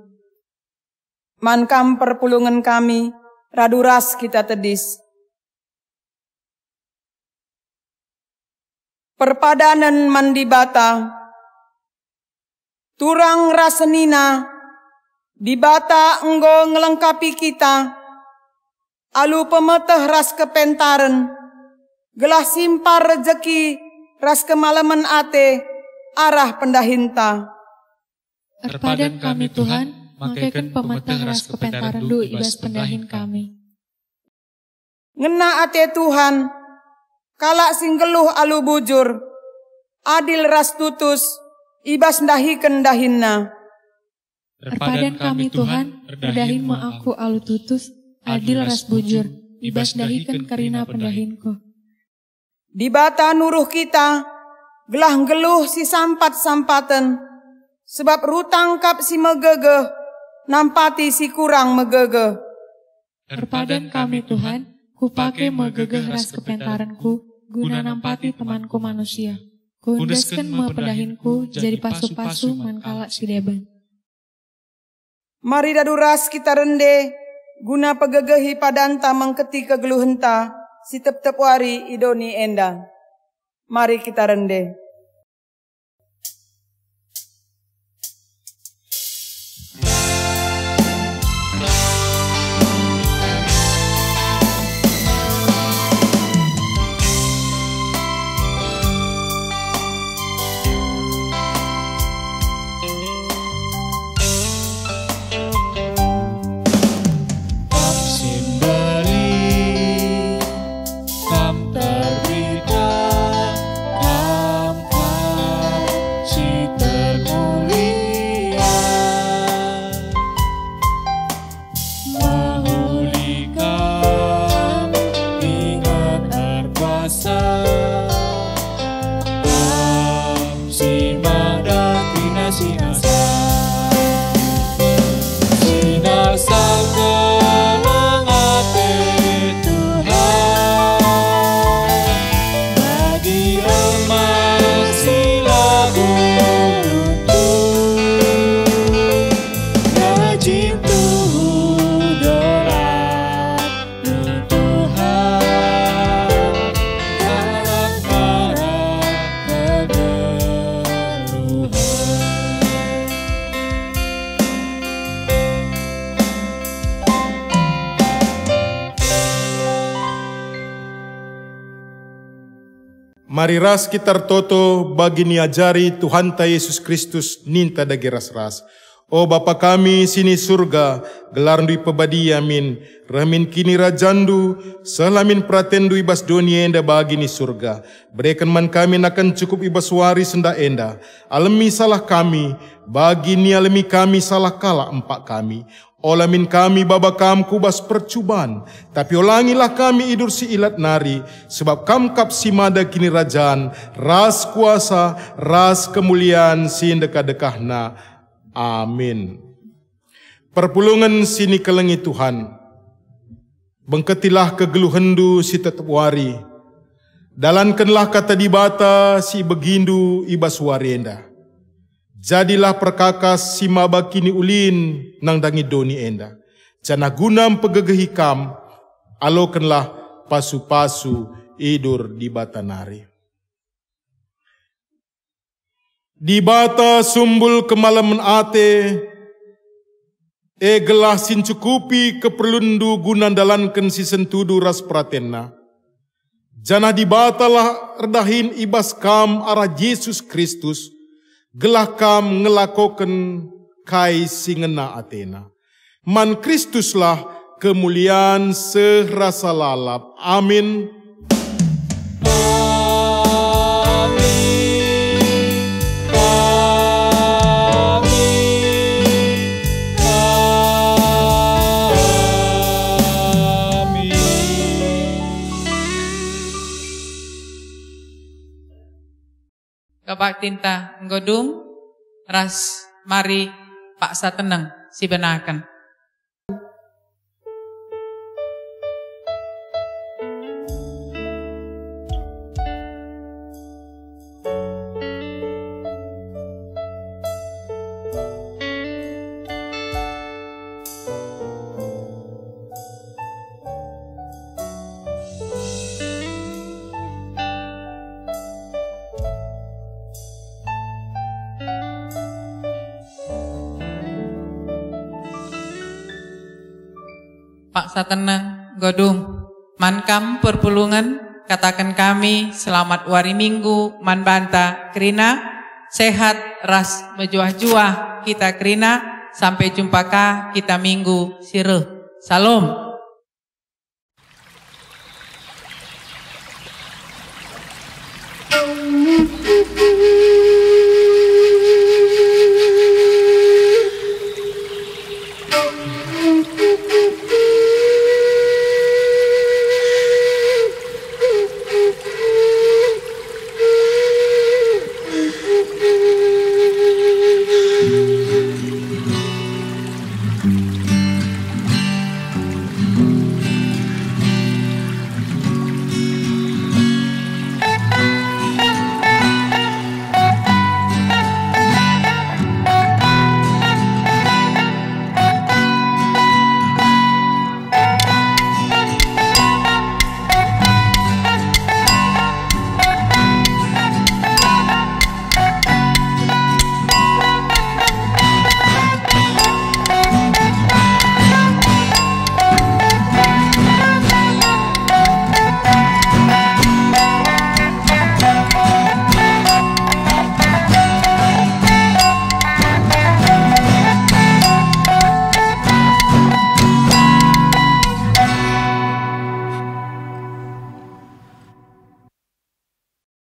Mankam perpulungan kami, radu ras kita tedis. Perpadanan mandi bata, turang rasenina, di bata enggo ngelengkapi kita, alu pemeteh ras kepentaren, gelah simpar rejeki, ras kemalaman ate, arah pendahinta. Erpadan kami Tuhan, makaikan pemeteh ras kepentaran du ibas pendahin kami. Ngena ate Tuhan, kalak singgeluh alu bujur, adil ras tutus, ibas ndahiken dahinna. Erpadan kami Tuhan, erdahin ma aku alu tutus, adil ras bujur, ibas dahiken karina pendahinku. Di bata nuruh kita, gelah geluh si sampat-sampaten, sebab rutang kap si megegeh, nampati si kurang megegeh. Erpadan kami Tuhan, kupake megegeh ras kepentaranku, guna nampati temanku manusia. Kundaskan pendahinku, jadi pasu-pasu mankala si deban. Mari dadu ras kita rende, guna pegegehi padanta mengketi kegeluhenta, si tep-tep wari idoni enda. Mari kita rende. Mari ras kita toto bagi niajari Tuhan ta Yesus Kristus ninta dagi ras-ras. O Bapa kami sini surga, gelar dui pebadi amin. Ramin kini rajandu, selamin pratendu ibas dunia enda bagi ni surga. Berikan man kami nakan cukup ibas wari senda enda. Alami salah kami, bagi ni alami kami salah kala empak kami. Olamin kami baba kam kubas percubaan, tapi olangilah kami idur si ilat nari, sebab kam kap si mada kini rajaan, ras kuasa, ras kemuliaan si dekah-dekahna. Amin. Perpulungan sini kelengi Tuhan, bengketilah kegeluhendu si tetap wari, dalankanlah kata dibata si begindu ibas warienda. Jadilah perkakas si maba kini ulin nang dangi doni enda. Jana gunam pegegehi kam, alokenlah pasu-pasu idur di bata nari. Di bata sumbul kemalaman ate, gelah sincukupi keperlundu gunan dalanken si sentudu ras pratenna. Jana di batalah erdahin ibas kam arah Yesus Kristus, gelah kam ngelakoken kai singena atena. Man Kristuslah kemuliaan serasa lalap. Amin. Bapak Tinta Nggodung, ras mari Pak Sateneng si benakan. Pak Sateneng Nggodung, mankam perpulungan, katakan kami selamat wari minggu, man banta kerina, sehat ras mejuah-juah kita kerina, sampai jumpa kah kita minggu sireh. Salam.